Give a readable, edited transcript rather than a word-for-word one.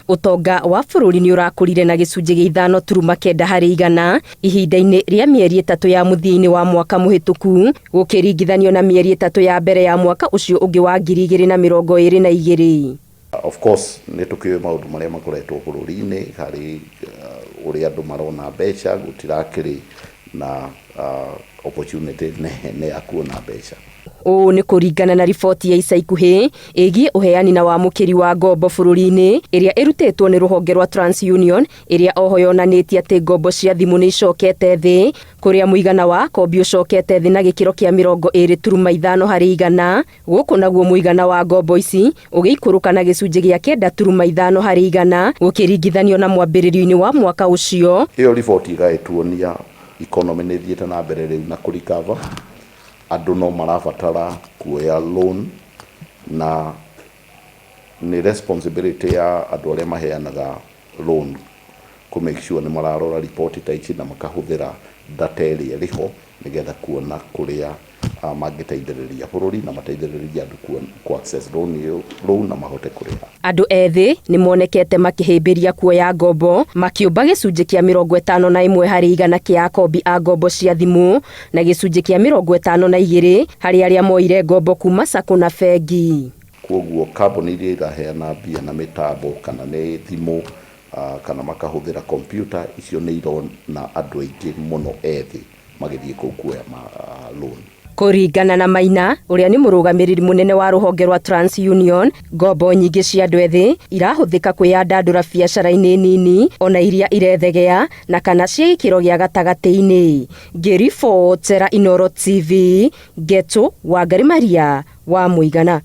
Utonga wa bũrũri nĩ ũrakũrire na gĩcunjĩ gĩa 5.9 harĩ igana ihinda-inĩ rĩa mĩeri 3 ya mũthia-inĩ wa mwaka mũhĩtũku gũkĩringithanio na mĩeri 3 ya mbere ya mwaka ũcio ũngĩ wa 2022. Of course nĩ tũkĩoĩ maũndũ marĩa makoretwo bũrũri-inĩ harĩ ũrĩa andũ marona mbeca, gũtirakĩrĩ na opportunity nene ya kuona mbeca. Ũũ nĩ kũringana na riboti ya ica ikuhĩ ĩgiĩ ũheani na wamũkĩri wa ngombo bũrũri-inĩ ĩrĩa ĩrutĩtwo nĩ rũhonge rwa TransUnion, ĩrĩa oho yonanĩtie atĩ ngombo cia thimũ nĩ icokete thĩ, kũrĩa mũigana wa kombi ũcokete thĩ na gĩkĩro kĩa 20.5 harĩ igana. Gũkũ naguo mũigana wa ngombo ici ũgĩikũrũka na gĩcunjĩ gĩa 9.5 harĩ igana gũkĩringithanio na mwambĩrĩrio-inĩ wa mwaka ũcio. Ĩyo riboti ĩgagĩtuonia economy nĩ ĩthiĩte na mbere rĩu na kũrecover. Andũ no marabatara kuoya loan na nĩ responsibility ya andũ arĩa maheanaga loan ku make sure nĩ mararora report ta ici na makahũthĩra data ĩrĩa ĩrĩho nĩgetha kuona kũrĩa mangĩteithĩrĩria bũrũri na mateithĩrĩria andũ ku access loan na mahote kũrĩha. Andũ ethĩ nĩ monekete makĩhĩmbĩria kuoya ngombo makĩũmba gĩcunjĩ kĩa 51 harĩ igana kĩa akombi a ngombo cia thimũ na gĩcunjĩ kĩa 52 harĩ arĩa moire ngombo kuma sacco na bengi. Kwoguo kambuni iria iraheana mbia na mĩtambo kana nĩ thimũ kana makahũthĩra kompyuta icio nĩ irona andũ aingĩ mũno ethĩ magĩthiĩ kũu kuoya loan. Kũringana na Maina, ũrĩa nĩ mũrũgamĩrĩri mũnene wa rũhonge rwa TransUnion, ngombo nyingĩ cia andũ ethĩ irahũthĩka kwĩyandandũra biacara-inĩ nini ona iria irethegea na kana cia gĩkĩro gĩa gatagatĩ-inĩ. Ngĩribotera Inooro TV, Geto Wangari Maria wa Mũigana.